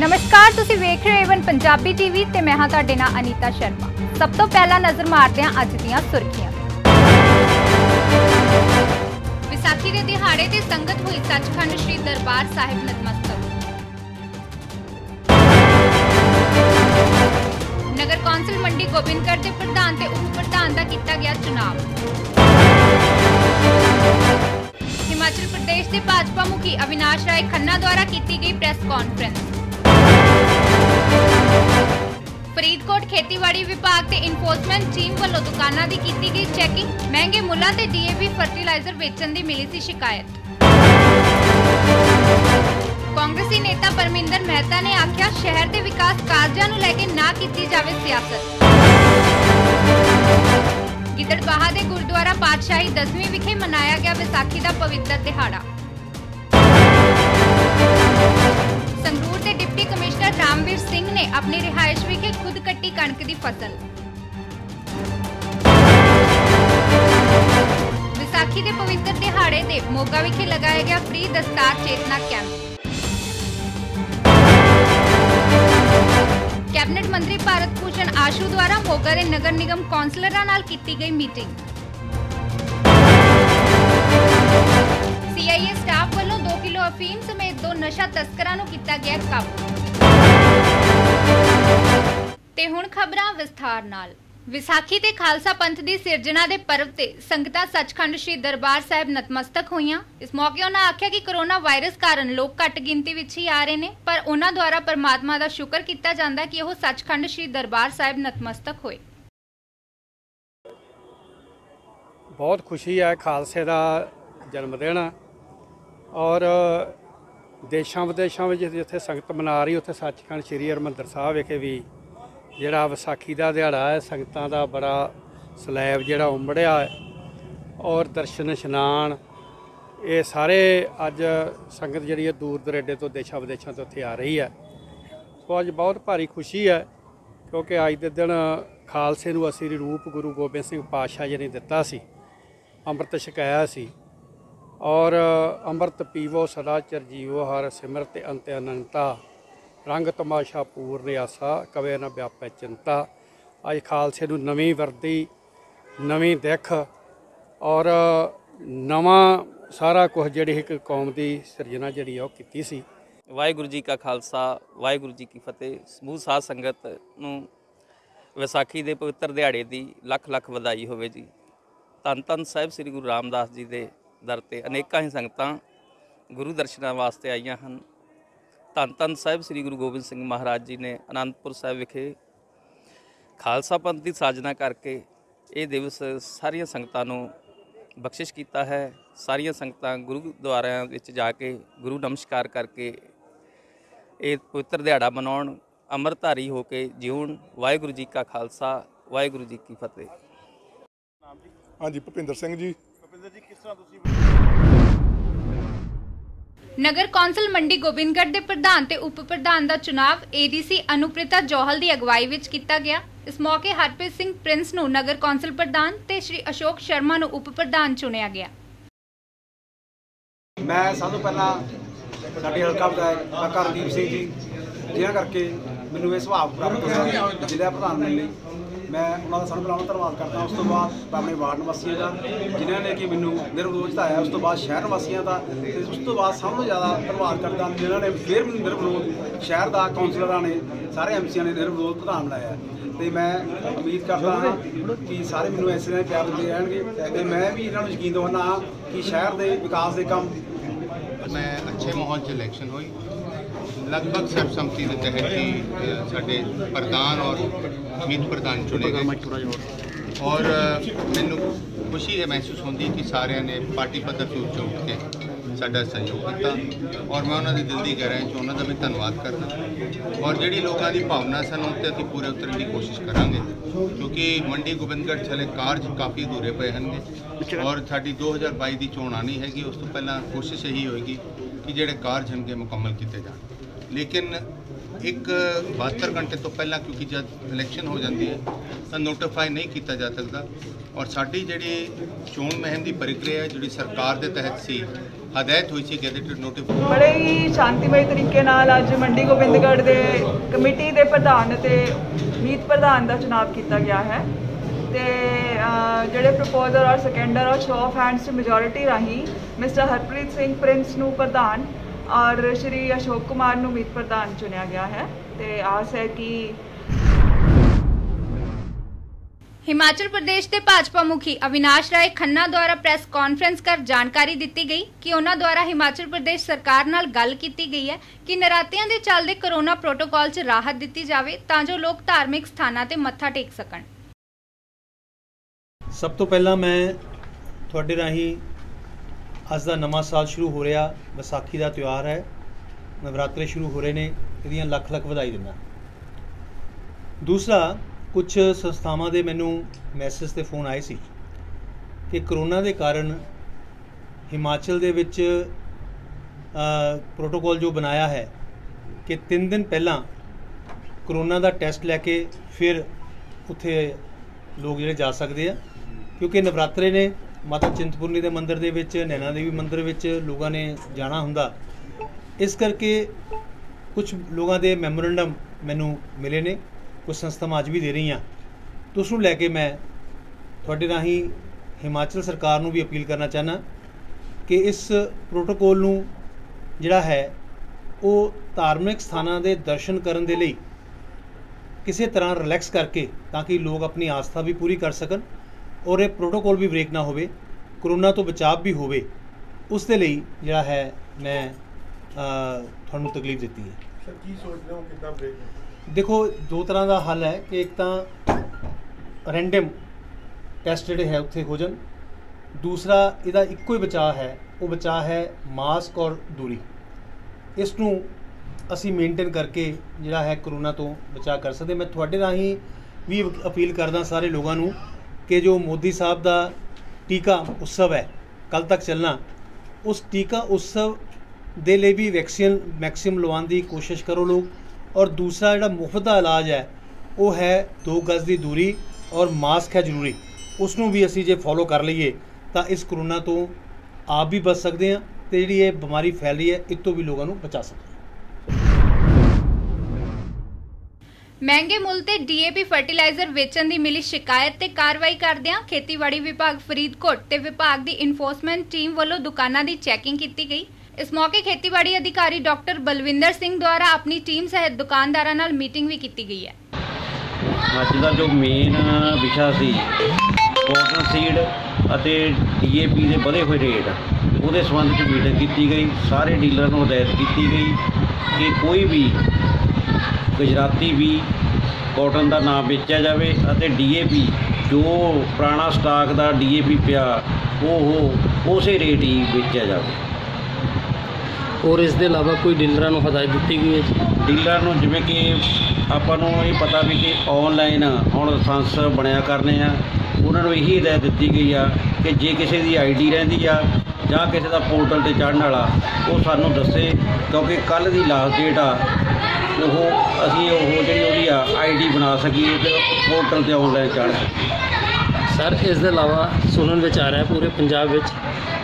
नमस्कार, तुसी वेख रहे हो एवन पंजाबी टीवी ते मैं हां तुहाडे नाल अनीता शर्मा। सब तो पहला नजर मारते हैं अज दीयां सुर्खियां। विसाखी के दिहाड़े ते संगत हुई सचखंड श्री दरबार साहिब नतमस्तक। नगर कौंसल मंडी गोबिंदगढ़ के प्रधान ते उप प्रधान का किया गया चुनाव। हिमाचल प्रदेश के भाजपा मुखी अविनाश राय खन्ना द्वारा की गई प्रेस कॉन्फ्रेंस। फरीदकोट खेतीबाड़ी विभाग ते इन्फोर्समेंट टीम वालों दुकानां दी की गई चैकिंग। महंगे मुल्लां ते डीएपी फर्टिलाइजर बेचण दी मिली सी शिकायत। कांग्रेसी नेता परमिंदर मेहता ने आख्या शहर के विकास कार्यां नूं लैके ना की जावे सियासत। गिदड़बाहा दे गुरुद्वारा पातशाही 10वीं विखे मनाया गया विसाखी का पवित्र दिहाड़ा। संगरूर के डिप्टी कमिश्नर रामवीर सिंह ने अपनी रिहायश विखे खुद कट्टी कणक की फसल। विसाखी के पवित्र दिहाड़े ते मोगा विखे लगाया गया फ्री दस्तार चेतना कैंप। कैबिनेट मंत्री भारत भूषण आशू द्वारा मोगा के नगर निगम कौंसलरां नाल कीती गई मीटिंग। सीआईए स्टाफ वालों 2 किलो अफीम समेत 2 नशा तस्करां नूं कीता गया काबू। ते हुण खबरां विस्तार नाल। विसाखी ते खालसा पंथ की सिरजना के पर्व ते संगतां सचखंड श्री दरबार साहिब नतमस्तक होईयां। इस मौके उन्होंने आख्या कि कोरोना वायरस कारण लोग घट गिनती विच ही आ रहे हैं, पर उन्होंने द्वारा परमात्मा का शुक्र किया जाता कि वह सचखंड श्री दरबार साहिब नतमस्तक होए। बहुत खुशी है खालसे का जन्मदिन और देशों विदेशों में जिथे संगत मना रही उत्थे सचखंड श्री हरमंदर साहब विखे भी जिहड़ा विसाखी का दिहाड़ा है संगतां दा बड़ा सलैब जिहड़ा उमड़िया है और दर्शन इशनान ये सारे अज संगत जिहड़ी है दूर दरेडे तो देशों विदेशों तो उत्थे आ रही है। सो अज बहुत भारी खुशी है क्योंकि अज के दिन खालसे नूं असली रूप गुरु गोबिंद सिंह पातशाह जी ने दिता सी, अंमृत छकाया सी और अंमृत पीवो सदा चिरजीवो हर सिमरत अंत अनंता रंग तमाशा पूर्ण आसा कवे न व्यापै चिंता। अज खालसे नूं नवीं वर्दी नवीं दिख और नवां सारा कुछ जिहड़ी एक कौम की सिरजना जिहड़ी है कीती सी। वाहिगुरू जी का खालसा वाहिगुरू जी की फतेह। समूह साध संगत नूं विसाखी के पवित्र दिहाड़े की लख लख वधाई होवे जी। धन धन साहिब श्री गुरु रामदास जी के दर ते अनेकां ही संगतां गुरु दर्शनां वास्ते आईयां हन। धन धन साहिब श्री गुरु गोबिंद सिंह महाराज जी ने आनंदपुर साहिब विखे खालसा पंथ की साजना करके ये दिवस सारिया संगतां नूं बख्शिश किया है। सारिया संगतां गुरुद्वारियां विच जाके गुरु नमस्कार करके ये पवित्र दिहाड़ा मनाउण अमरधारी होके जीउण। वाहिगुरू जी का खालसा वाहिगुरू जी की फतेह। हाँ जी, भुपिंदर सिंह जी। किस तरह नगर कौंसल मंडी गोबिंदगढ़ के प्रधान ते उप प्रधान का चुनाव एडीसी अनुप्रिता जौहल की अगवाई विच किया गया। इस मौके हरप्रीत सिंह प्रिंस नूं नगर कौंसल प्रधान ते श्री अशोक शर्मा नूं उप प्रधान चुनिया गया। मैं सब तो पहला साडे हल्का विधायक काका रणदीप सिंह जी जिन्हां करके मैनूं इह सुभाग प्राप्त होया जिला प्रधान बनने मैं उन्होंने सब पहला धन्यवाद करता। उस तो बाद अपने वार्ड निवासियों का जिन्होंने कि मैनू निर्विरोध जिताया, उस तो बाद शहर निवासियों का, उस तो बाद सब तो ज़्यादा धन्यवाद करता जिन्होंने फिर मैनू निर्विरोध शहर का कौंसलर ने सारे एमसीआं ने निर्विरोध प्रधान बनाया। तो मैं उम्मीद करता हाँ कि सारे मैनू इस तरह प्यार दिंदे रहणगे ते मैं भी इन्होंने यकीन दिवाना हाँ कि शहर के विकास के काम मैं अच्छे माहौल च इलैक्शन हुई लगभग सर्वसम्मति के तहत ही साडे प्रधान और मीत प्रधान चुने गए और मैनू खुशी है महसूस होती कि सारे ने पार्टी पद्धर से उच्च उठ के साडा सहयोग किया और मैं उन्होंने दिल की गहराई चो उन्होंने भी धन्यवाद करना और जी लोगों की भावना सन उन अभी पूरे उतरन की कोशिश करांगे क्योंकि मंडी गोबिंदगढ़ चले कार्य काफ़ी अधूरे पे हैं और साड़ी 2022 की चोण आनी हैगी। उस तो पहला कोशिश यही होएगी कि जोड़े कार्य हैं मुकम्मल किए जाए, लेकिन एक 72 घंटे तो पहला क्योंकि जब इलैक्शन हो जाती है तो नोटिफाई नहीं किया जा सकता और साड़ी जी चोण मुहिम की प्रक्रिया जी सरकार के तहत सी ਹਦਾਇਤ ਹੋਈ ਸੀ ਗੈਜ਼ਟਡ ਨੋਟੀਫਿਕੇਸ਼ਨ। ਬੜੇ ਹੀ ਸ਼ਾਂਤੀਮਈ ਤਰੀਕੇ ਨਾਲ ਅੱਜ ਮੰਡੀ ਗੋਬਿੰਦਗੜ੍ਹ ਦੇ ਕਮੇਟੀ ਦੇ ਪ੍ਰਧਾਨ ਅਤੇ ਮੀਤ ਪ੍ਰਧਾਨ ਦਾ ਚੁਣਾਵ ਕੀਤਾ ਗਿਆ ਹੈ ਤੇ ਜਿਹੜੇ ਪ੍ਰਪੋਜ਼ਰ ਔਰ ਸੈਕੰਡਰ ਔਰ ਸ਼ੋ ਆਫ ਹੈਂਡਸ ਮੈਜੋਰਿਟੀ ਰਾਹੀਂ ਮਿਸਟਰ ਹਰਪ੍ਰੀਤ ਸਿੰਘ ਪ੍ਰਿੰਸ ਨੂੰ ਪ੍ਰਧਾਨ ਔਰ ਸ਼੍ਰੀ ਅਸ਼ੋਕ ਕੁਮਾਰ ਨੂੰ ਮੀਤ ਪ੍ਰਧਾਨ ਚੁਣਿਆ ਗਿਆ ਹੈ ਤੇ ਆਸ ਹੈ ਕਿ हिमाचल प्रदेश के भाजपा मुखी अविनाश राय खन्ना द्वारा प्रेस कॉन्फ्रेंस कर जानकारी दी गई कि उन्हां द्वारा हिमाचल प्रदेश सरकार नाल गल कीती गई है कि नरातियां दे चलदे कोरोना प्रोटोकॉल च राहत दी जावे तां जो लोग धार्मिक स्थानां ते मत्था टेक सकण। सब तो पहला मैं तुहाडे राही अज दा नवां साल शुरू हो रहा, विसाखी दा त्यौहार है, नवरात्रे शुरू हो रहे ने, इहदियां लख लख वधाई दिंदा। दूसरा, कुछ संस्थावां दे मैनू मैसेज ते फोन आए सी कि करोना दे कारण हिमाचल दे विच प्रोटोकॉल जो बनाया है कि 3 दिन पहला करोना दा टेस्ट लैके फिर उत्थे लोग जिहड़े जा सकते हैं, क्योंकि नवरात्रे ने माता चिंतपूर्णी दे मंदिर दे विच, नैना देवी मंदिर विच लोगों ने जाना हुंदा। इस करके कुछ लोगों के मैमोरेंडम मैनू मिले ने, कुछ संस्थावां अज भी दे रही हैं, तो उसनूं लैके मैं तुहाडे राही हिमाचल सरकार नूं भी अपील करना चाहना कि इस प्रोटोकॉल नूं जिहड़ा है वो धार्मिक स्थानां दे दर्शन करन दे लई किसी तरह रिलैक्स करके ताकि लोग अपनी आस्था भी पूरी कर सकन और ये प्रोटोकॉल भी ब्रेक ना होवे, कोरोना तो बचाव भी होवे, उस दे लई जिहड़ा है मैं तुहानूं तकलीफ दित्ती है। सर की सोचते हो कितना ब्रेक? देखो, दो तरह का हल है कि एक तो रैंडम टैसट जोड़े है उत्थे हो जान, दूसरा इहदा इक्को ही बचाव है, वो बचाव है मास्क और दूरी। इसनूं असी मेनटेन करके जिहड़ा है कोरोना तो बचाव कर सकते। मैं तुहाडे राही भी अपील करदा सारे लोगों नूं कि जो मोदी साहब का टीका उत्सव है कल तक चलना, उस टीका उत्सव दे लिए भी वैक्सीन मैक्सिमम लवाउण दी कोशिश करो लोग। और दूसरा जिहड़ा मुफ्त का इलाज है वो है 2 गज की दूरी और मास्क है जरूरी, उसनूं भी असी जे फॉलो कर लीए तो इस कोरोना तो आप भी बच सकते हैं तो जी ये बीमारी फैल रही है इत तो भी लोगों को बचा सकते हैं। महंगे मुल ते DAP फर्टिलाइजर वेचण दी मिली शिकायत ते कार्रवाई करदिआं खेतीबाड़ी विभाग फरीदकोट ते विभाग दी इन्फोर्समेंट टीम वालों दुकानां दी चैकिंग की गई। इस मौके खेतीबाड़ी अधिकारी डॉक्टर बलविंदर सिंह द्वारा अपनी टीम सहित दुकानदारां नाल मीटिंग भी की गई है। ਅੱਜ ਦਾ ਜੋ ਮੇਨ ਵਿਸ਼ਾ ਸੀ ਕਾਟਨ ਸੀਡ ਅਤੇ DAP ਦੇ ਵਧੇ ਹੋਏ ਰੇਟ, ਉਹਦੇ ਸੰਬੰਧ 'ਚ ਮੀਟਿੰਗ ਕੀਤੀ ਗਈ। ਸਾਰੇ ਡੀਲਰ ਨੂੰ ਹਦਾਇਤ ਕੀਤੀ ਗਈ ਕਿ ਕੋਈ ਵੀ ਗੁਜਰਾਤੀ ਵੀ ਕਾਟਨ ਦਾ ਨਾ ਵੇਚਿਆ ਜਾਵੇ ਅਤੇ DAP ਜੋ ਪੁਰਾਣਾ ਸਟਾਕ ਦਾ DAP ਪਿਆ ਉਹ ਉਸੇ ਰੇਟ ਹੀ ਵੇਚਿਆ ਜਾਵੇ। और इस दे अलावा कोई डीलर को हदायत दी गई है? डीलर को जिमें कि ਆਪਾਂ ਨੂੰ ਇਹ ਪਤਾ ਵੀ ਕਿ ਆਨਲਾਈਨ ਹੁਣ ਲਾਇਸੈਂਸ ਬਣਿਆ ਕਰਨੇ ਆ, ਉਹਨਾਂ ਨੂੰ ਇਹੀ ਹਦਾਇਤ ਦਿੱਤੀ ਗਈ ਆ ਕਿ ਜੇ ਕਿਸੇ ਦੀ ID ਰਹਿੰਦੀ ਆ ਜਾਂ ਕਿਸੇ ਦਾ ਪੋਰਟਲ ਤੇ ਚੜ੍ਹਨ ਵਾਲਾ ਉਹ ਸਾਨੂੰ ਦੱਸੇ, ਕਿਉਂਕਿ ਕੱਲ੍ਹ ਦੀ ਲਾਸਟ ਡੇਟ ਆ, ਉਹ ਅਸੀਂ ਉਹ ਜਿਹੜੀ ਉਹਦੀ ਆ ID ਬਣਾ ਸਕੀਏ ਤੇ ਪੋਰਟਲ ਤੇ ਆਨਲਾਈਨ ਚੜ੍ਹ ਸਕੀਏ। सर इस दे अलावा सुनने आ रहा है पूरे पंजाब में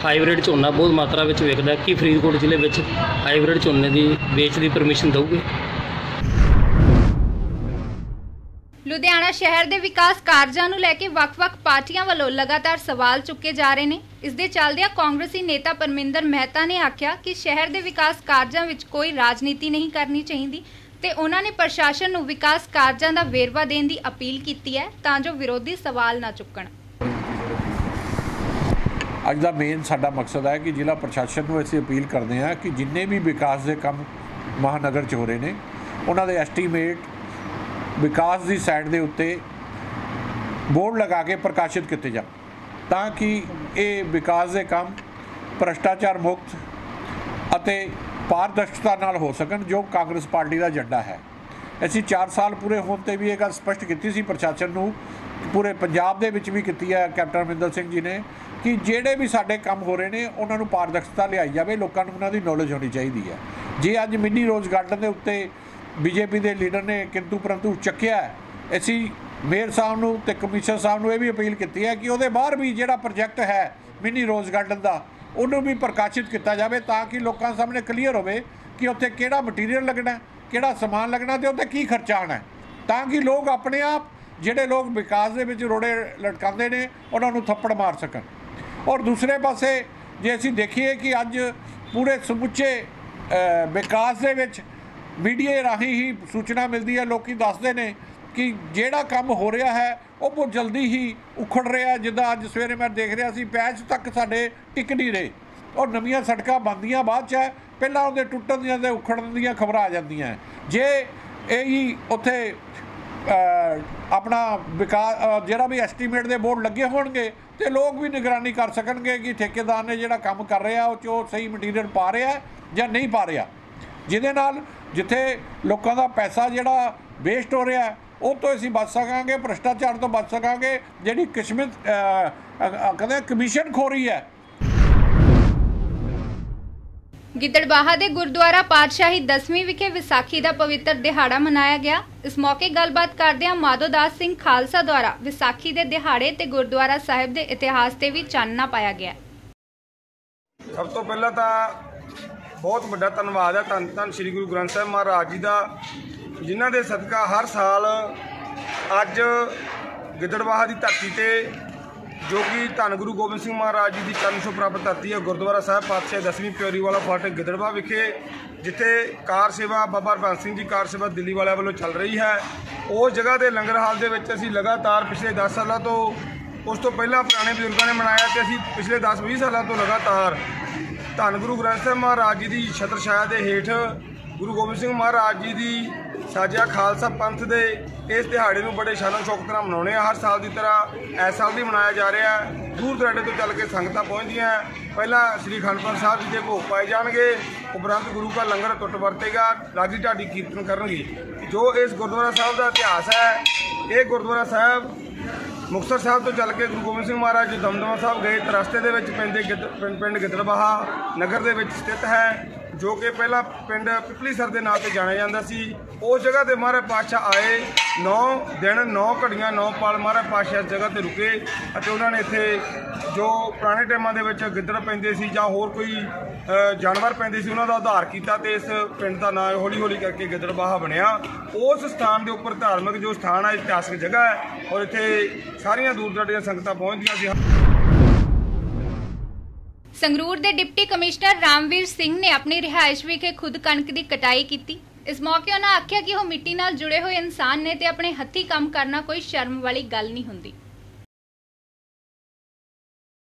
हाईब्रिड झोना बहुत मात्रा में विकदा, कि फरीदकोट जिले में हाईब्रिड झोने की बेच की परमिशन दोगे? लुधियाना शहर के विकास कारजां नूं लैके वख-वख पार्टियां वालों लगातार सवाल चुके जा रहे हैं। इस दे चलदिआं कांग्रेसी नेता परमिंदर मेहता ने आख्या कि शहर के विकास कारजां विच कोई राजनीति नहीं करनी चाहिए ते उन्हां ने प्रशासन नूं विकास कारजां दा वेरवा देण दी अपील कीती है तां जो विरोधी सवाल ना चुकण। अज का मेन साडा मकसद है कि जिला प्रशासन को असीं अपील करते हैं कि जिन्ने भी विकास के काम महानगर च हो रहे हैं उन्हां दे एस्टीमेट विकास की साइड के उत्ते बोर्ड लगा के प्रकाशित किए जाए ताकि ये विकास के काम भ्रष्टाचार मुक्त अते पारदर्शिता नाल हो सकन, जो कांग्रेस पार्टी का एजेंडा है। असीं 4 साल पूरे होने पर भी ये गल स्पष्ट की सी प्रशासन नूं, पूरे पंजाब दे विच भी की है कैप्टन अमरिंदर सिंह जी ने, कि जिहड़े भी साडे काम हो रहे हैं उन्हां नूं पारदर्शिता लियाई जाए, लोकां नूं उन्हां दी नॉलेज होनी चाहिए है। जे अज मिनी रोज़ गार्डन के उत्ते BJP के लीडर ने किंतु परंतु चुक्या, असीं मेयर साहब नूं ते कमिश्नर साहब नूं ये भी अपील की है कि उहदे बाहर भी जिहड़ा प्रोजैक्ट है मिनी रोज़ गार्डन का ਉਹਨੂੰ ਵੀ ਪ੍ਰਕਾਸ਼ਿਤ ਕੀਤਾ ਜਾਵੇ ਤਾਂ ਕਿ ਲੋਕਾਂ ਸਾਹਮਣੇ ਕਲੀਅਰ ਹੋਵੇ ਕਿ ਉੱਥੇ ਕਿਹੜਾ ਮਟੀਰੀਅਲ ਲੱਗਣਾ, ਕਿਹੜਾ ਸਮਾਨ ਲੱਗਣਾ ਤੇ ਉੱਥੇ ਕੀ ਖਰਚਾ ਆਉਣਾ, ਤਾਂ ਕਿ ਲੋਕ ਆਪਣੇ ਆਪ ਜਿਹੜੇ ਲੋਕ ਵਿਕਾਸ ਦੇ ਵਿੱਚ ਰੋੜੇ ਲਟਕਾਉਂਦੇ ਨੇ ਉਹਨਾਂ ਨੂੰ ਥੱਪੜ ਮਾਰ ਸਕਣ। ਔਰ ਦੂਸਰੇ ਪਾਸੇ ਜੇ ਅਸੀਂ ਦੇਖੀਏ ਕਿ ਅੱਜ ਪੂਰੇ ਸਮੁੱਚੇ ਵਿਕਾਸ ਦੇ ਵਿੱਚ ਮੀਡੀਆ ਰਾਹੀਂ ਹੀ ਸੂਚਨਾ ਮਿਲਦੀ ਹੈ, ਲੋਕ ਦੱਸਦੇ ਨੇ ਕਿ ਜਿਹੜਾ ਕੰਮ ਹੋ ਰਿਹਾ ਹੈ ਉਹ ਬਹੁਤ ਜਲਦੀ ਹੀ ਉਖੜ ਰਿਹਾ। ਜਿੱਦਾਂ ਅੱਜ ਸਵੇਰੇ ਮੈਂ ਦੇਖ ਰਿਹਾ ਸੀ ਪੈਚ ਤੱਕ ਸਾਡੇ ਟਿਕ ਨਹੀਂ ਰਹੇ, ਔਰ ਨਵੀਆਂ ਸੜਕਾਂ ਬਣਦੀਆਂ ਬਾਅਦ 'ਚ ਹੈ, ਪਹਿਲਾਂ ਉਹਦੇ ਟੁੱਟਣ ਦੀਆਂ ਤੇ ਉਖੜਨ ਦੀਆਂ ਖਬਰਾਂ ਆ ਜਾਂਦੀਆਂ। ਜੇ ਇਹ ਹੀ ਉੱਥੇ ਆਪਣਾ ਵਿਕਾਸ ਜਿਹੜਾ ਵੀ ਐਸਟੀਮੇਟ ਦੇ ਬੋਰਡ ਲੱਗੇ ਹੋਣਗੇ ਤੇ ਲੋਕ ਵੀ ਨਿਗਰਾਨੀ ਕਰ ਸਕਣਗੇ ਕਿ ਠੇਕੇਦਾਰ ਨੇ ਜਿਹੜਾ ਕੰਮ ਕਰ ਰਿਹਾ ਉਹ 'ਚ ਉਹ ਸਹੀ ਮਟੀਰੀਅਲ ਪਾ ਰਿਹਾ ਜਾਂ ਨਹੀਂ ਪਾ ਰਿਹਾ, ਜਿਹਦੇ ਨਾਲ ਜਿੱਥੇ ਲੋਕਾਂ ਦਾ ਪੈਸਾ ਜਿਹੜਾ ਵੇਸਟ ਹੋ ਰਿਹਾ ਉਹ ਤੋਂ ਅਸੀਂ ਬਚ ਸਕਾਂਗੇ, ਭ੍ਰਿਸ਼ਟਾਚਾਰ ਤੋਂ ਬਚ ਸਕਾਂਗੇ। ਜਿਹੜੀ ਕਿਸਮਤ ਕਹਿੰਦੇ ਕਮਿਸ਼ਨ ਖੋਰੀ ਹੈ। ਗਿੱਦੜਬਾਹਾ ਦੇ ਗੁਰਦੁਆਰਾ ਪਾਤਸ਼ਾਹੀ 10ਵੀਂ ਵਿਖੇ ਵਿਸਾਖੀ ਦਾ ਪਵਿੱਤਰ ਦਿਹਾੜਾ ਮਨਾਇਆ ਗਿਆ। ਇਸ ਮੌਕੇ ਗੱਲਬਾਤ ਕਰਦਿਆਂ ਮਾਧੋਦਾਸ ਸਿੰਘ ਖਾਲਸਾ ਦੁਆਰਾ ਵਿਸਾਖੀ ਦੇ ਦਿਹਾੜੇ ਤੇ ਗੁਰਦੁਆਰਾ ਸਾਹਿਬ ਦੇ ਇਤਿਹਾਸ ਤੇ ਵੀ ਚਾਨਣਾ ਪਾਇਆ ਗਿਆ। ਸਭ ਤੋਂ ਪਹਿਲਾਂ ਤਾਂ ਬਹੁਤ ਵੱਡਾ ਧੰਨਵਾਦ ਹੈ ਧੰਨ ਧੰਨ ਸ੍ਰੀ ਗੁਰੂ ਗ੍ਰੰਥ ਸਾਹਿਬ ਮਹਾਰਾਜ ਜੀ ਦਾ, ਜਿਨ੍ਹਾਂ ਦੇ ਸਦਕਾ ਹਰ ਸਾਲ ਅੱਜ ਗਿੱਦੜਬਾਹਾ ਦੀ ਧਰਤੀ ਤੇ ਜੋ ਕਿ ਧੰਨ ਗੁਰੂ ਗੋਬਿੰਦ ਸਿੰਘ ਮਹਾਰਾਜ ਜੀ ਦੀ ਚਰਨ ਛੋਹ ਪ੍ਰਾਪਤ ਧਰਤੀ ਹੈ, ਗੁਰਦੁਆਰਾ ਸਾਹਿਬ ਪਾਤਸ਼ਾਹੀ 10ਵੀਂ ਪਿਓਰੀ ਵਾਲਾ ਫਾਟਕ ਗਿੱਦੜਬਾਹਾ ਵਿਖੇ, ਜਿੱਥੇ ਕਾਰ ਸੇਵਾ ਬਾਬਾ ਹਰਬੰਸ ਸਿੰਘ ਜੀ ਕਾਰ ਸੇਵਾ ਦਿੱਲੀ ਵਾਲਿਆਂ ਵੱਲੋਂ ਚੱਲ ਰਹੀ ਹੈ, ਉਸ ਜਗ੍ਹਾ ਦੇ ਲੰਗਰ ਹਾਲ ਦੇ ਵਿੱਚ ਅਸੀਂ ਲਗਾਤਾਰ ਪਿਛਲੇ 10 ਸਾਲਾਂ ਤੋਂ, ਉਸ ਤੋਂ ਪਹਿਲਾਂ ਪੁਰਾਣੇ ਬਜ਼ੁਰਗਾਂ ਨੇ ਮਨਾਇਆ ਤੇ ਅਸੀਂ ਪਿਛਲੇ 10-20 ਸਾਲਾਂ ਤੋਂ ਲਗਾਤਾਰ ਧੰਨ ਗੁਰੂ ਗ੍ਰੰਥ ਸਾਹਿਬ ਮਹਾਰਾਜ ਜੀ ਦੀ ਛਤਰ ਛਾਇਆ ਦੇ ਹੇਠ ਗੁਰੂ ਗੋਬਿੰਦ ਸਿੰਘ ਮਹਾਰਾਜ ਜੀ ਦੀ ਸਾਜਿਆ ਖਾਲਸਾ ਪੰਥ ਦੇ ਇਸ ਦਿਹਾੜੇ ਨੂੰ ਬੜੇ ਸ਼ਾਨੋ ਸ਼ੌਕਤ ਨਾਲ ਮਨਾਉਣੇ ਆ। ਹਰ ਸਾਲ ਦੀ ਤਰ੍ਹਾਂ ਇਸ ਸਾਲ ਵੀ ਮਨਾਇਆ ਜਾ ਰਿਹਾ ਹੈ। ਦੂਰ ਦਰਾਡੇ ਤੋਂ ਚੱਲ ਕੇ ਸੰਗਤਾਂ ਪਹੁੰਚਦੀਆਂ। ਪਹਿਲਾਂ ਸ੍ਰੀ ਅਖੰਡ ਪਾਠ ਸਾਹਿਬ ਜੀ ਦੇ ਭੋਗ ਪਾਏ ਜਾਣਗੇ, ਉਪਰੰਤ ਗੁਰੂ ਕਾ ਲੰਗਰ ਟੁੱਟ ਵਰਤੇਗਾ, ਲਾਗੀ ਢਾਡੀ ਕੀਰਤਨ ਕਰਨਗੇ। ਜੋ ਇਸ ਗੁਰਦੁਆਰਾ ਸਾਹਿਬ ਦਾ ਇਤਿਹਾਸ ਹੈ, ਇਹ ਗੁਰਦੁਆਰਾ ਸਾਹਿਬ ਮੁਕਤਸਰ ਸਾਹਿਬ ਤੋਂ ਚੱਲ ਕੇ ਗੁਰੂ ਗੋਬਿੰਦ ਸਿੰਘ ਮਹਾਰਾਜ ਜੀ ਦਮਦਮਾ ਸਾਹਿਬ ਗਏ ਤਾਂ ਰਸਤੇ ਦੇ ਵਿੱਚ ਪਿੰਡ ਗਿੱਦੜਬਾਹਾ ਨਗਰ ਦੇ ਵਿੱਚ ਸਥਿਤ ਹੈ, ਜੋ ਕਿ ਪਹਿਲਾਂ ਪਿੰਡ ਪਿਪਲੀਸਰ ਦੇ ਨਾਂ ਤੇ ਜਾਣਿਆ ਜਾਂਦਾ ਸੀ। ਉਸ ਜਗ੍ਹਾ ਤੇ ਮਹਾਰਾਜ ਪਾਤਸ਼ਾਹ ਆਏ, 9 ਦਿਨ 9 ਘੜੀਆਂ 9 ਪਲ ਮਹਾਰਾਜ ਪਾਤਸ਼ਾਹ ਇਸ ਜਗ੍ਹਾ ਤੇ ਰੁਕੇ ਅਤੇ ਉਹਨਾਂ ਨੇ ਇੱਥੇ ਜੋ ਪੁਰਾਣੇ ਟਾਈਮਾਂ ਦੇ ਵਿੱਚ ਗਿੱਦੜ ਪੈਂਦੇ ਸੀ ਜਾਂ ਹੋਰ ਕੋਈ ਜਾਨਵਰ ਪੈਂਦੇ ਸੀ ਉਹਨਾਂ ਦਾ ਉਧਾਰ ਕੀਤਾ ਤੇ ਇਸ ਪਿੰਡ ਦਾ ਨਾਂ ਹੌਲੀ ਹੌਲੀ ਕਰਕੇ ਗਿੱਦੜਬਾਹਾ ਬਣਿਆ। ਉਸ ਸਥਾਨ ਦੇ ਉੱਪਰ ਧਾਰਮਿਕ ਜੋ ਸਥਾਨ ਹੈ, ਇਤਿਹਾਸਕ ਜਗ੍ਹਾ ਹੈ ਔਰ ਇੱਥੇ ਸਾਰੀਆਂ ਦੂਰ ਦਰਾਡੇ ਸੰਗਤਾਂ ਪਹੁੰਚਦੀਆਂ ਸੀ। ਸੰਗਰੂਰ ਦੇ ਡਿਪਟੀ ਕਮਿਸ਼ਨਰ ਰਾਮਵੀਰ ਸਿੰਘ ਨੇ ਆਪਣੀ ਰਿਹਾਇਸ਼ ਵਿਖੇ ਖੁਦ ਕਣਕ ਦੀ ਕਟਾਈ ਕੀਤੀ। ਇਸ ਮੌਕੇ ਉਹਨਾਂ ਆਖਿਆ ਕਿ ਉਹ ਮਿੱਟੀ ਨਾਲ ਜੁੜੇ ਹੋਏ ਇਨਸਾਨ ਨੇ ਤੇ ਆਪਣੇ ਹੱਥੀਂ ਕੰਮ ਕਰਨਾ ਕੋਈ ਸ਼ਰਮ ਵਾਲੀ ਗੱਲ ਨਹੀਂ ਹੁੰਦੀ।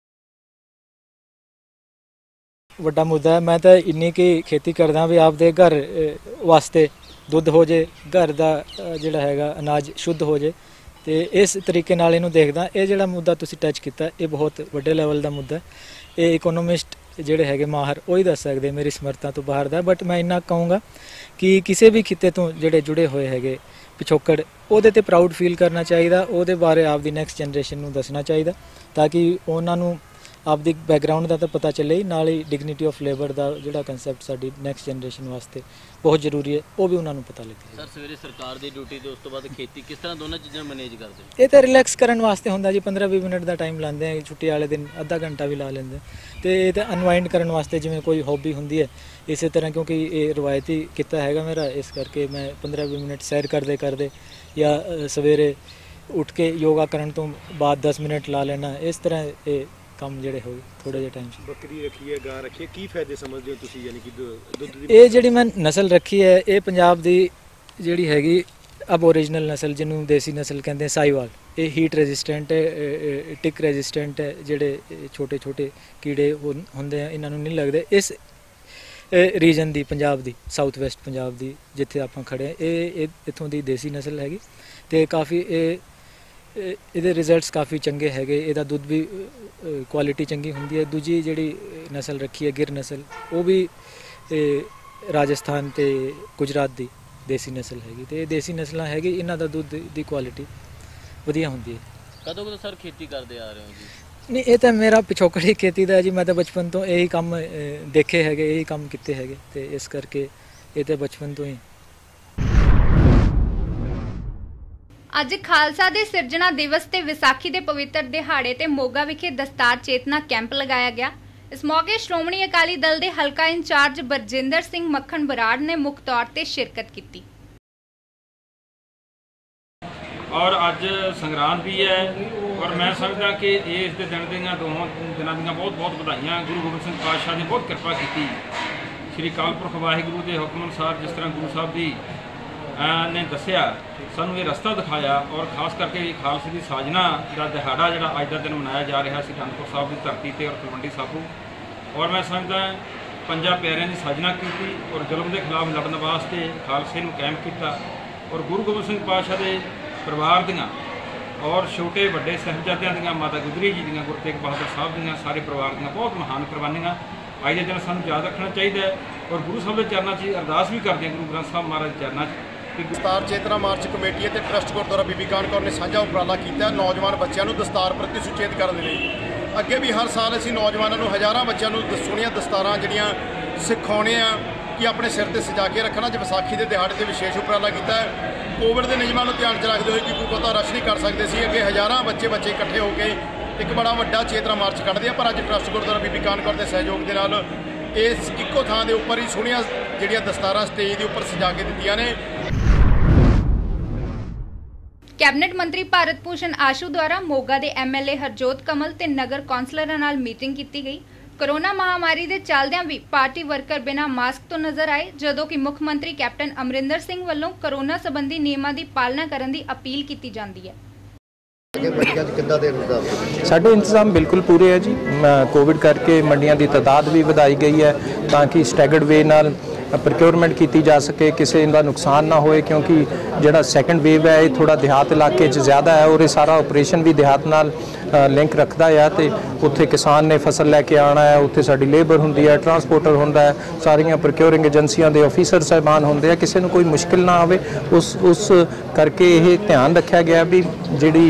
ਵੱਡਾ ਮੁੱਦਾ ਹੈ। ਮੈਂ ਤਾਂ ਇੰਨੀ ਕੀ ਖੇਤੀ ਕਰਦਾ ਵੀ ਆਪਦੇ ਘਰ ਵਾਸਤੇ ਦੁੱਧ ਹੋ ਜੇ, ਘਰ ਦਾ ਜਿਹੜਾ ਹੈਗਾ ਅਨਾਜ ਸ਼ੁੱਧ ਹੋ ਜੇ, ਤੇ ਇਸ ਤਰੀਕੇ ਨਾਲ ਇਹਨੂੰ ਦੇਖਦਾ। ਇਹ ਜਿਹੜਾ ਮੁੱਦਾ ਤੁਸੀਂ ਟੱਚ ਕੀਤਾ ਇਹ ਬਹੁਤ ਵੱਡੇ ਲੈਵਲ ਦਾ ਮੁੱਦਾ ਹੈ। ਇਹ ਇਕੋਨੋਮਿਸਟ ਜਿਹੜੇ ਹੈਗੇ ਮਾਹਰ ਉਹ ਹੀ ਦੱਸ ਸਕਦੇ, ਮੇਰੀ ਸਮਰੱਥਾ ਤੋਂ ਬਾਹਰ ਦਾ। ਬਟ ਮੈਂ ਇੰਨਾ ਕਹੂੰਗਾ ਕਿ ਕਿਸੇ ਵੀ ਖਿੱਤੇ ਤੋਂ ਜਿਹੜੇ ਜੁੜੇ ਹੋਏ ਹੈਗੇ ਪਿਛੋਕੜ, ਉਹਦੇ ਤੇ ਪ੍ਰਾਊਡ ਫੀਲ ਕਰਨਾ ਚਾਹੀਦਾ, ਉਹਦੇ ਬਾਰੇ ਆਪਦੀ ਨੈਕਸਟ ਜਨਰੇਸ਼ਨ ਨੂੰ ਦੱਸਣਾ ਚਾਹੀਦਾ ਤਾਂ ਕਿ ਉਹਨਾਂ ਨੂੰ ਆਪਦੀ ਬੈਕਗਰਾਉਂਡ ਦਾ ਤਾਂ ਪਤਾ ਚੱਲੇ, ਨਾਲ ਹੀ ਡਿਗਨਿਟੀ ਆਫ ਲੇਬਰ ਦਾ ਜਿਹੜਾ ਕਨਸੈਪਟ ਸਾਡੀ ਨੈਕਸਟ ਜਨਰੇਸ਼ਨ ਵਾਸਤੇ ਬਹੁਤ ਜ਼ਰੂਰੀ ਹੈ ਉਹ ਵੀ ਉਹਨਾਂ ਨੂੰ ਪਤਾ ਲੱਗੇ। ਸਰ ਸਵੇਰੇ ਸਰਕਾਰ ਦੀ ਡਿਊਟੀ ਤੇ ਉਸ ਤੋਂ ਬਾਅਦ ਖੇਤੀ ਕਿਸ ਤਰ੍ਹਾਂ ਦੋਨਾਂ ਚੀਜ਼ਾਂ ਮੈਨੇਜ ਕਰਦੇ? ਇਹ ਤਾਂ ਰਿਲੈਕਸ ਕਰਨ ਵਾਸਤੇ ਹੁੰਦਾ ਜੀ, 15-20 ਮਿੰਟ ਦਾ ਟਾਈਮ ਲਾਉਂਦੇ ਆ, ਛੁੱਟੀ ਵਾਲੇ ਦਿਨ ਅੱਧਾ ਘੰਟਾ ਵੀ ਲਾ ਲੈਂਦੇ, ਤੇ ਇਹ ਤਾਂ ਅਨਵਾਇੰਡ ਕਰਨ ਵਾਸਤੇ ਜਿਵੇਂ ਕੋਈ ਹੌਬੀ ਹੁੰਦੀ ਹੈ ਇਸੇ ਤਰ੍ਹਾਂ, ਕਿਉਂਕਿ ਇਹ ਰਵਾਇਤੀ ਕਿੱਤਾ ਹੈਗਾ ਮੇਰਾ, ਇਸ ਕਰਕੇ ਮੈਂ 15-20 ਮਿੰਟ ਸੈਰ ਕਰਦੇ ਕਰਦੇ ਜਾਂ ਸਵੇਰੇ ਉੱਠ ਕੇ ਯੋਗਾ ਕਰਨ ਤੋਂ ਬਾਅਦ 10 ਮਿੰਟ ਲਾ ਲੈਣਾ, ਇਸ ਤਰ੍ਹਾਂ ਇਹ ਕੰਮ ਜਿਹੜੇ ਹੋਏ ਥੋੜੇ ਜਿਹੇ ਟਾਈਮ 'ਚ। ਬੱਕਰੀ ਰੱਖੀ ਹੈ, ਗਾਂ ਰੱਖੀ ਹੈ, ਕੀ ਫਾਇਦੇ ਸਮਝਦੇ ਹੋ ਤੁਸੀਂ? ਯਾਨੀ ਕਿ ਦੁੱਧ ਦੀ ਇਹ ਜਿਹੜੀ ਮੈਂ ਨਸਲ ਰੱਖੀ ਹੈ ਇਹ ਪੰਜਾਬ ਦੀ ਜਿਹੜੀ ਹੈਗੀ ਅਬੋਰੀਜਨਲ ਨਸਲ, ਜਿਹਨੂੰ ਦੇਸੀ ਨਸਲ ਕਹਿੰਦੇ ਸਾਈਵਾਲ। ਇਹ ਹੀਟ ਰੈਜ਼ਿਸਟੈਂਟ ਹੈ, ਟਿਕ ਰੈਜ਼ਿਸਟੈਂਟ ਹੈ, ਜਿਹੜੇ ਛੋਟੇ ਛੋਟੇ ਕੀੜੇ ਹੁੰਦੇ ਆ ਇਹਨਾਂ ਨੂੰ ਨਹੀਂ ਲੱਗਦੇ। ਇਸ ਰੀਜਨ ਦੀ ਪੰਜਾਬ ਦੀ ਸਾਊਥ ਵੈਸਟ ਪੰਜਾਬ ਦੀ ਜਿੱਥੇ ਆਪਾਂ ਖੜੇ ਹਾਂ, ਇਹ ਇੱਥੋਂ ਦੀ ਦੇਸੀ ਨਸਲ ਹੈਗੀ ਅਤੇ ਕਾਫੀ ਇਹਦੇ ਰਿਜ਼ਲਟਸ ਕਾਫੀ ਚੰਗੇ ਹੈਗੇ। ਇਹਦਾ ਦੁੱਧ ਵੀ ਕੁਆਲਿਟੀ ਚੰਗੀ ਹੁੰਦੀ ਹੈ। ਦੂਜੀ ਜਿਹੜੀ ਨਸਲ ਰੱਖੀ ਹੈ ਗਿਰ ਨਸਲ, ਉਹ ਵੀ ਰਾਜਸਥਾਨ ਅਤੇ ਗੁਜਰਾਤ ਦੀ ਦੇਸੀ ਨਸਲ ਹੈਗੀ, ਅਤੇ ਇਹ ਦੇਸੀ ਨਸਲਾਂ ਹੈਗੀ, ਇਹਨਾਂ ਦਾ ਦੁੱਧ ਦੀ ਕੁਆਲਿਟੀ ਵਧੀਆ ਹੁੰਦੀ ਹੈ। ਕਦੋਂ ਕਦੋਂ ਸਰ ਖੇਤੀ ਕਰਦੇ ਆ ਰਹੇ ਹੋ ਜੀ? ਨਹੀਂ, ਇਹ ਤਾਂ ਮੇਰਾ ਪਿਛੋਕੜ ਹੀ ਖੇਤੀ ਦਾ ਜੀ। ਮੈਂ ਤਾਂ ਬਚਪਨ ਤੋਂ ਇਹੀ ਕੰਮ ਦੇਖੇ ਹੈਗੇ, ਇਹੀ ਕੰਮ ਕੀਤੇ ਹੈਗੇ, ਅਤੇ ਇਸ ਕਰਕੇ ਇਹ ਤਾਂ ਬਚਪਨ ਤੋਂ ਹੀ। ਅੱਜ ਖਾਲਸਾ ਦੇ ਸਿਰਜਣਾ ਦਿਵਸ ਤੇ ਵਿਸਾਖੀ ਦੇ ਪਵਿੱਤਰ ਦਿਹਾੜੇ ਤੇ ਮੋਗਾ ਵਿਖੇ ਦਸਤਾਰ ਚੇਤਨਾ ਕੈਂਪ ਲਗਾਇਆ ਗਿਆ। इस मौके श्रोमणी अकाली दल के हलका इंचार्ज बरजिंदर सिंह मक्खन बराड़ ने मुख्य तौर पर शिरकत की। और अज संगरांद भी है और मैं समझदा कि इस दिन दोनों दिनों दी बहुत बहुत बधाइयां। गुरु गोबिंद सिंह पातशाह ने बहुत कृपा की। श्री अकाल पुरख वाहिगुरू के हुक्म अनुसार जिस तरह गुरु साहब जी ने दसिया सानू ये रस्ता दिखाया और खास करके खालसे की साजना का दिहाड़ा जो अज का दिन मनाया जा रहा है आनंदपुर साहब की धरती पर और तलवंडी साबू। और मैं समझदा पंजा प्यारिਆਂ की साजना की और जुल्म के खिलाफ लड़न वास्ते खालसे नूं कायम किया और गुरु गोबिंद सिंह पातशाह के परिवार दियां और छोटे बड़े साहिबजादियां दियां माता गुजरी जी दियां गुरु तेग बहादुर साहब दियां सारे परिवार दियां बहुत महान कुर्बानियां अज के दिन सानूं याद रखना चाहिए और गुरु साहब के चरणों से अरदास भी करते हैं गुरु ग्रंथ साहब महाराज के चरणों से। दस्तार चेतना मार्च कमेटी ते ट्रस्ट गुरुद्वारा बीबी कान कौर ने साझा उपराला किया नौजवान बच्चों को दस्तार प्रति सुचेत करने लई। अगे भी हर साल असीं नौजवानों को हज़ारां बच्चों को सोहणियां दस्तारां जिहड़ियां सिखाउने आ कि अपने सिर ते सजा के रखना। जो विसाखी के दिहाड़े से विशेष उपराला किया है। कोविड के नियमों को ध्यान च रखते हुए कि कोई बहुता रश नहीं कर सकते सी। अगे हज़ारां बच्चे इकट्ठे होकर एक बड़ा वड्डा चेतना मार्च कढ़ते हैं पर अज ट्रस्ट गुरुद्वारा बीबी कान कौर के सहयोग के नाल इस इक्को थां दे उपर ही सोहणियां जिहड़ियां दस्तारां स्टेज के उपर सजा के दित्तियां ने। कैबिनेट मंत्री भारत भूषण आशू द्वारा मोगा के MLA हरजोत कमल ते नगर कौंसलर नाल मीटिंग की गई। कोरोना महामारी के चलदियां भी पार्टी वर्कर बिना मास्क तो नजर आए जदों कि मुख मंत्री कैप्टन अमरिंदर सिंह वालों कोरोना संबंधी नियमां की पालना करने की अपील की जाती है। साडे इंतजाम बिल्कुल पूरे है जी। कोविड करके मंडियां की तादाद भी वधाई गई है ताकि स्टैगर्ड वे नाल प्रोक्योरमेंट की जा सके, किसी का नुकसान ना होए क्योंकि जोड़ा सैकेंड वेव है ये थोड़ा देहात इलाके ज़्यादा है और ये सारा ऑपरेशन भी देहात नाल लिंक रखता है। तो उत्थे किसान ने फसल लैके आना है, उत्थे साडी लेबर हुंदी है, ट्रांसपोर्टर हुंदा है, सारियां प्रोक्योरिंग एजेंसियां दे ऑफिसर साहबान होंदे हैं, किसी नूं कोई मुश्किल ना आवे उस करके ये ध्यान रखा गया भी जिहड़ी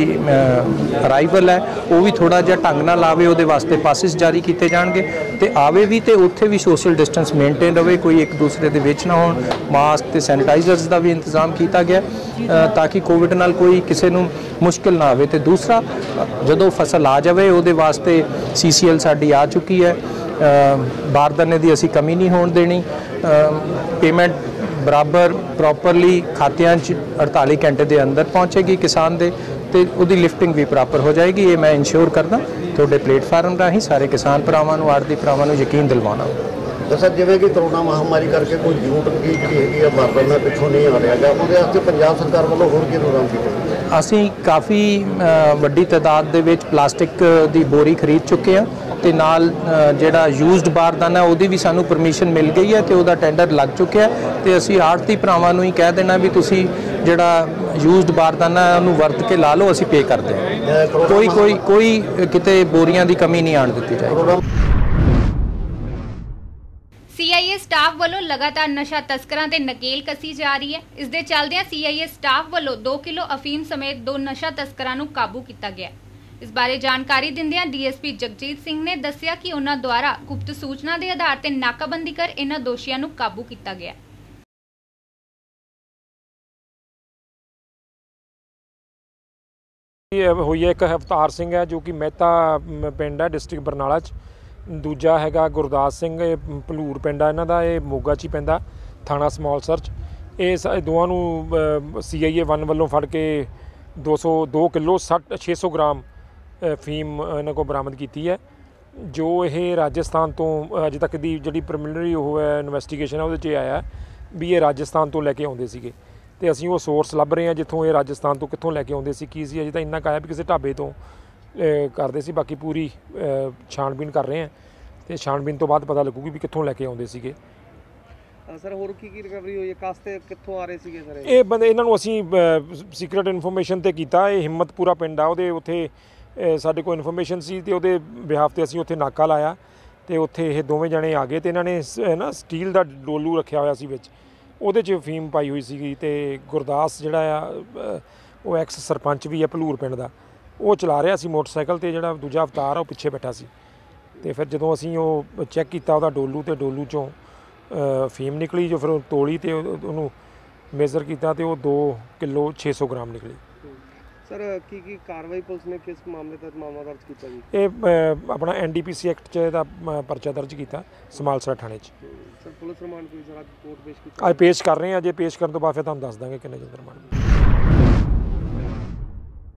अराइवल है वो भी थोड़ा जिहा ढंग नाल आवे, उहदे वास्ते पासिस जारी किए जाणगे ते आवे भी तो उत्थे भी सोशल डिस्टेंस मेनटेन रहे, कोई एक दूसरे दे विच ना होण। मास्क ते सैनिटाइजर्स का भी इंतजाम किया गया ताकि कोविड नाल कोई किसी नूं मुश्किल ना आवे। ते दूसरा जदों फसल आ जाए वो वास्ते CCL साड़ी आ चुकी है, बारदाने की असी कमी नहीं होने देनी, पेमेंट बराबर प्रॉपरली खात्यां 48 घंटे के अंदर पहुँचेगी किसान दे ते उहदी लिफ्टिंग भी प्रॉपर हो जाएगी। ये मैं इंश्योर करदा थोड़े प्लेटफार्म राही सारे किसान भरावां नूं आड़ती भरावां नूं यकीन दिलवाना। सर जिवें कि कोरोना महामारी करके कोई जूट की जी बारदाना पिछों नहीं आ रहा, उहदे वास्ते पंजाब सरकार वालों होर की इंतजाम कीते? असी काफ़ी वड्डी तादाद दे विच प्लास्टिक दी बोरी खरीद चुके हैं ते नाल जिहड़ा यूज्ड बारदाना उहदी भी सानू परमिशन मिल गई है ते उहदा टेंडर लग चुका है ते असी आड़ती भरावां नूं ही कह देना भी तुसी जिहड़ा यूज्ड बारदाना उहनूं वरत के ला लो, असी पे कर दें। कोई किते बोरियां दी कमी नहीं आण दित्ती जाएगी। CIA स्टाफ वालों लगातार नशा तस्करां ते नकेल कसी जा रही है। इस दे चलदियां CIA स्टाफ वालों 2 किलो अफीम समेत 2 नशा तस्करां नूं काबू किया गया। इस बारे जानकारी दिंदियां DSP जगजीत सिंह ने दस्सिया कि उन्हां द्वारा गुप्त सूचना के आधार ते नाकाबंदी कर इन्हां दोषियों नूं काबू किया गया। हुई है एक अवतार सिंह है जो कि मेहता पिंड है डिस्ट्रिक्ट बरनाला च, दूजा हैगा गुरदास सिंह भलूर पिंड है इन्हां दा, ये मोगा च ही पैंदा थाना स्मॉल सर्च। ये दोवां नूं CIA 1 वालों फड़ के 202 किलो 600 ग्राम फीम इन्हां को बरामद की है। जो ये राजस्थान तो अजे तक दी जिहड़ी प्रिलिमिनरी वो है इन्वेस्टिगेशन है उहदे च आया भी ये राजस्थान तो लैके आउंदे सीगे ते असीं वो सोर्स लभ रहे हैं जित्थों ये राजस्थान तो कित्थों लैके आउंदे सी की सी। अजे तां इन्ना क आया भी किसी ढाबे तो करते सी, बाकी पूरी छानबीन कर रहे हैं तो छानबीन तो बाद पता लगूगी भी कित्थों लैके आउंदे सीगे। सर होर की रिकवरी हुई है, कास्ते कित्थों आ रहे सीगे सर? ये बंदे इन्हां नूं असीं सीक्रेट इन्फॉर्मेशन ते कीता। ये हिम्मतपुरा पिंड आ, उहदे उत्थे साडे कोल इन्फॉर्मेशन सी ते उहदे बिहाफ ते असीं उत्थे नाका लाया ते उत्थे ये दोवें जणे आ गए ते इन्हां ने ना स्टील दा डोलू रखिया होया सी विच, उहदे च फीम पाई हुई सीगी ते गुरदास जिहड़ा आ वो एक्स सरपंच भी है भलूर पिंड दा, वो चला रहा सी मोटरसाइकिल ते जिहड़ा दूजा अवतार आ वो पिछे बैठा सी ते फिर जदों असीं वो चैक कीता उहदा डोलू ते डोलू चों फीम निकली, जो फिर तोली ते उहनूं मेजर किया तो 2 किलो 600 ग्राम निकली। ਸਰ ਕੀ ਕਾਰਵਾਈ ਪੁਲਿਸ ਨੇ ਕਿਸ ਮਾਮਲੇ ਤਹਿਤ ਮਾਮਲਾ ਦਰਜ ਕੀਤਾ ਜੀ? ਇਹ ਆਪਣਾ ਐਨਡੀਪੀਸੀ ਐਕਟ 'ਚ ਇਹਦਾ ਪਰਚਾ ਦਰਜ ਕੀਤਾ ਸਮਾਲਸਰਾ ਥਾਣੇ 'ਚ। ਸਰ ਪੁਲਿਸ ਰਿਮਾਂਡ ਕੋਈ ਸਰ ਅੱਜ ਕੋਰਟ ਪੇਸ਼ ਕੀਤਾ? ਅੱਜ ਪੇਸ਼ ਕਰ ਰਹੇ ਹਾਂ, ਜੇ ਪੇਸ਼ ਕਰਨ ਤੋਂ ਬਾਅਦ ਫਿਰ ਤੁਹਾਨੂੰ ਦੱਸ ਦਾਂਗੇ ਕਿੰਨੇ ਦਿਨ ਰਿਮਾਂਡ।